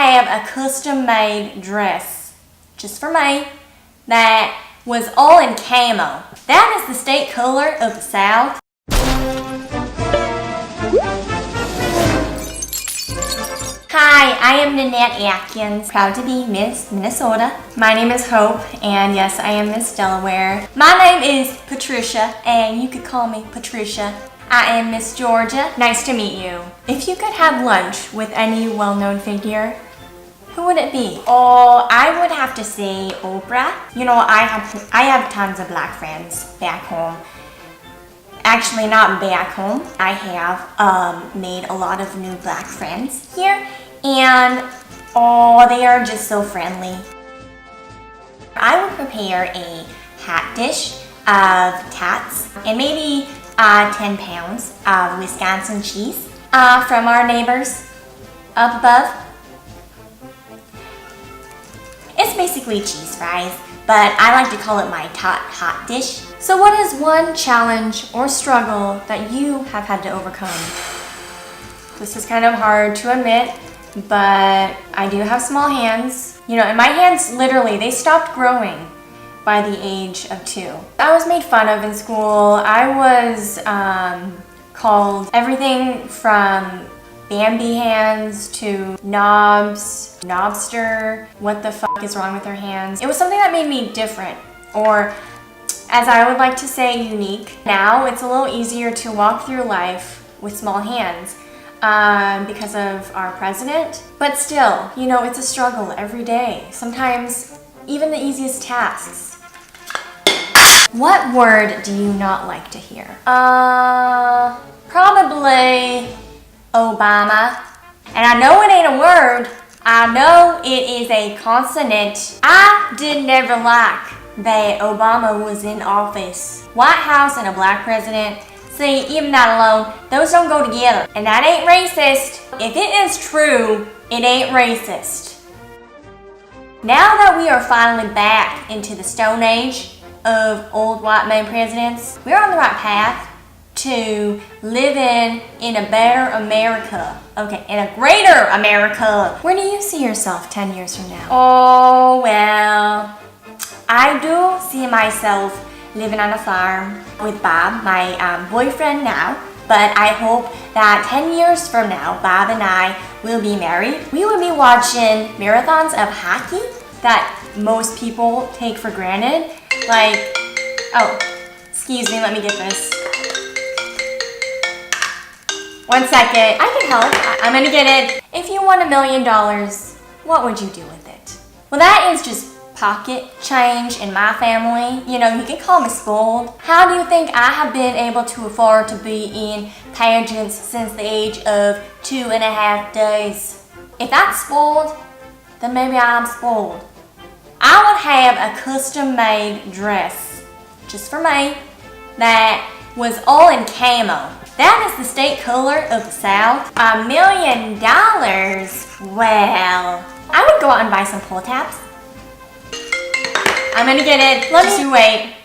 have a custom-made dress just for me that was all in camo. That is the state color of the South. Hi, I am Nanette Atkins, proud to be Miss Minnesota. My name is Hope, and yes, I am Miss Delaware. My name is Patricia, and you could call me Patricia. I am Miss Georgia. Nice to meet you. If you could have lunch with any well-known figure, who would it be? Oh, I would have to say Oprah. You know, I have tons of black friends back home. Actually, not back home. I have made a lot of new black friends here, and oh, they are just so friendly. I would prepare a hat dish of tats and maybe 10 pounds of Wisconsin cheese from our neighbors up above. It's basically cheese fries, but I like to call it my hot dish. So what is one challenge or struggle that you have had to overcome? This is kind of hard to admit, but I do have small hands. You know, and my hands literally, they stopped growing by the age of 2. I was made fun of in school. I was called everything from Bambi hands to knobs, knobster, what the fuck is wrong with their hands. It was something that made me different, or as I would like to say, unique. Now it's a little easier to walk through life with small hands because of our president, but still, you know, it's a struggle every day. Sometimes even the easiest tasks. What word do you not like to hear? Probably Obama. And I know it ain't a word. I know it is a consonant. I did never like that Obama was in office. White House and a black president. See, even that alone, those don't go together. And that ain't racist. If it is true, it ain't racist. Now that we are finally back into the Stone Age of old white man presidents, we're on the right path to living in a better America. Okay, in a greater America. Where do you see yourself 10 years from now? Oh, well, I do see myself living on a farm with Bob, my boyfriend now, but I hope that 10 years from now, Bob and I will be married. We will be watching marathons of hockey that most people take for granted. Like, oh, excuse me, let me get this. 1 second, I can help, I'm gonna get it. If you won $1 million, what would you do with it? Well, that is just pocket change in my family. You know, you can call me spoiled. How do you think I have been able to afford to be in pageants since the age of 2.5 days? If that's spoiled, then maybe I'm spoiled. I would have a custom-made dress just for me that was all in camo. That is the state color of the South. $1 million? Well, I would go out and buy some pull tabs. I'm gonna get it. Just you wait.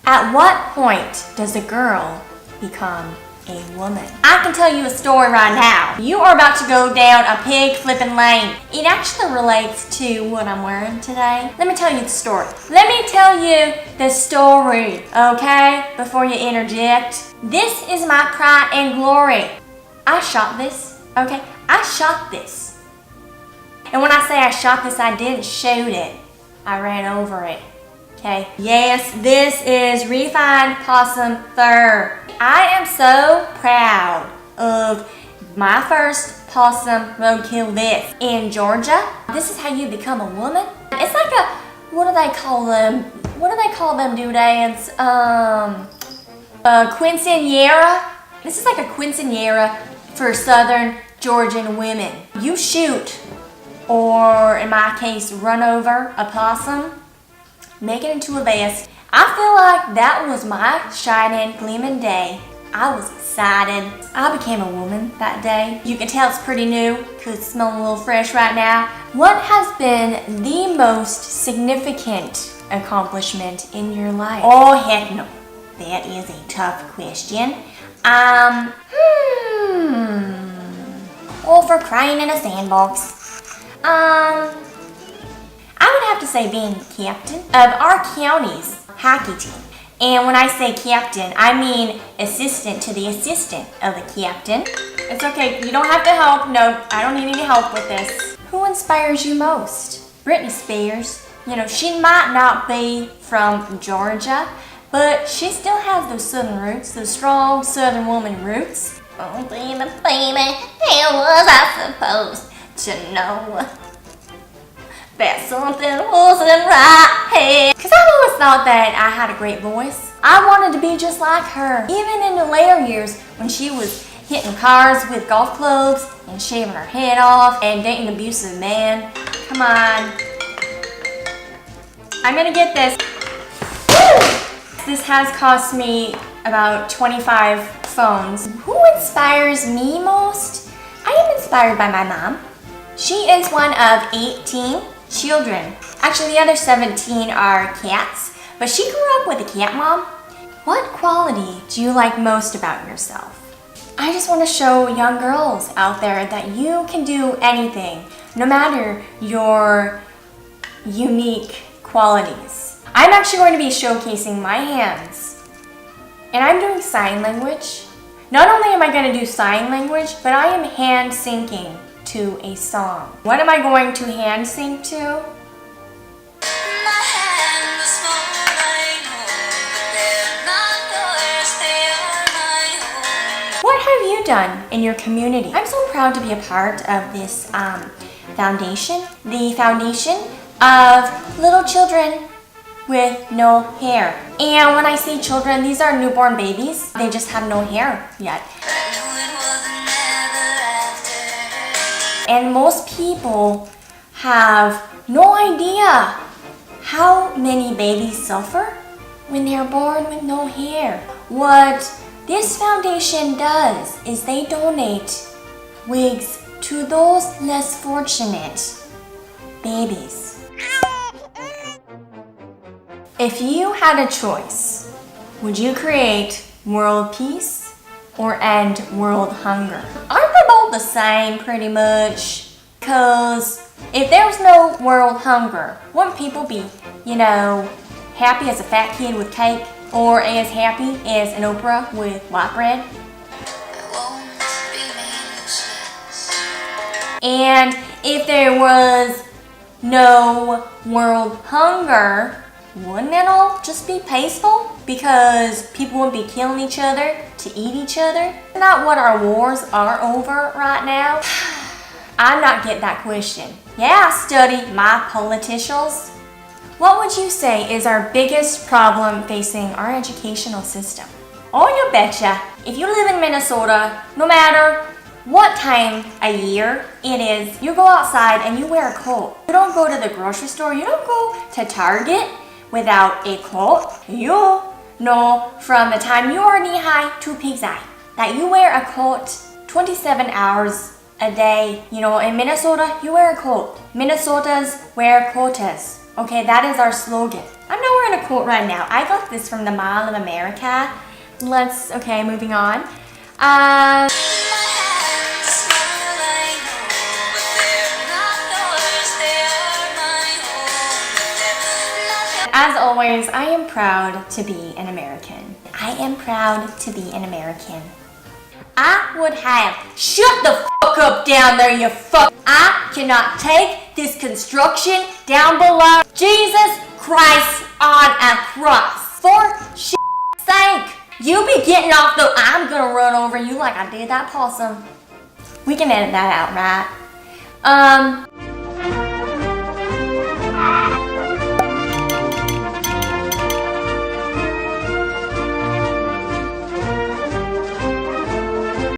At what point does a girl become a woman? I can tell you a story right now. You are about to go down a pig flipping lane. It actually relates to what I'm wearing today. Let me tell you the story. Let me tell you the story, okay? Before you interject. This is my pride and glory. I shot this, okay? I shot this. And when I say I shot this, I didn't shoot it. I ran over it, okay? Yes, this is refined possum fur. I am so proud of my first possum roadkill this in Georgia. This is how you become a woman. It's like a, what do they call them? What do they call them doodads? Quinceañera. This is like a quinceañera for Southern Georgian women. You shoot, or in my case, run over a possum, make it into a vest. I feel like that was my shining, gleaming day. I was excited. I became a woman that day. You can tell it's pretty new because it's smelling a little fresh right now. What has been the most significant accomplishment in your life? Oh, heck no. That is a tough question. Or for crying in a sandbox. I would have to say being captain of our county's hockey team. And when I say captain, I mean assistant to the assistant of the captain. It's okay, you don't have to help. No, I don't need any help with this. Who inspires you most? Britney Spears. You know, she might not be from Georgia, but she still has those southern roots, those strong southern woman roots. Oh, baby, baby, how was I supposed to know that something wasn't right here? Because I've always thought that I had a great voice. I wanted to be just like her. Even in the later years when she was hitting cars with golf clubs and shaving her head off and dating an abusive man. Come on. I'm gonna get this. Woo! This has cost me about 25 phones. Who inspires me most? I am inspired by my mom. She is one of 18 children. Actually, the other 17 are cats, but she grew up with a cat mom. What quality do you like most about yourself? I just want to show young girls out there that you can do anything, no matter your unique qualities. I'm actually going to be showcasing my hands, and I'm doing sign language. Not only am I going to do sign language, but I am hand syncing to a song. What am I going to hand sync to? What have you done in your community? I'm so proud to be a part of this foundation. The foundation of little children with no hair. And when I say children, these are newborn babies. They just have no hair yet. And most people have no idea how many babies suffer when they're born with no hair. What this foundation does is they donate wigs to those less fortunate babies. If you had a choice, would you create world peace or end world hunger? Aren't they both the same pretty much? Because if there was no world hunger, wouldn't people be, you know, happy as a fat kid with cake? Or as happy as an Oprah with white bread? And if there was no world hunger, wouldn't it all just be peaceful? Because people would be killing each other to eat each other? Isn't that what our wars are over right now? I'm not getting that question. Yeah, I study my politicians. What would you say is our biggest problem facing our educational system? Oh, you betcha. If you live in Minnesota, no matter what time of year it is, you go outside and you wear a coat. You don't go to the grocery store, you don't go to Target without a coat. You know from the time you are knee high to pig's eye that you wear a coat 27 hours a day. You know, in Minnesota, you wear a coat. Minnesotas wear quotas. Okay, that is our slogan. I'm not wearing a coat right now. I got this from the Mall of America. Okay, moving on. As always, I am proud to be an American. I am proud to be an American. I would have, shut the fuck up down there, you fuck. I cannot take this construction down below. Jesus Christ on a cross. For shit's sake. You be getting off the, I'm gonna run over you like I did that possum. We can edit that out, right?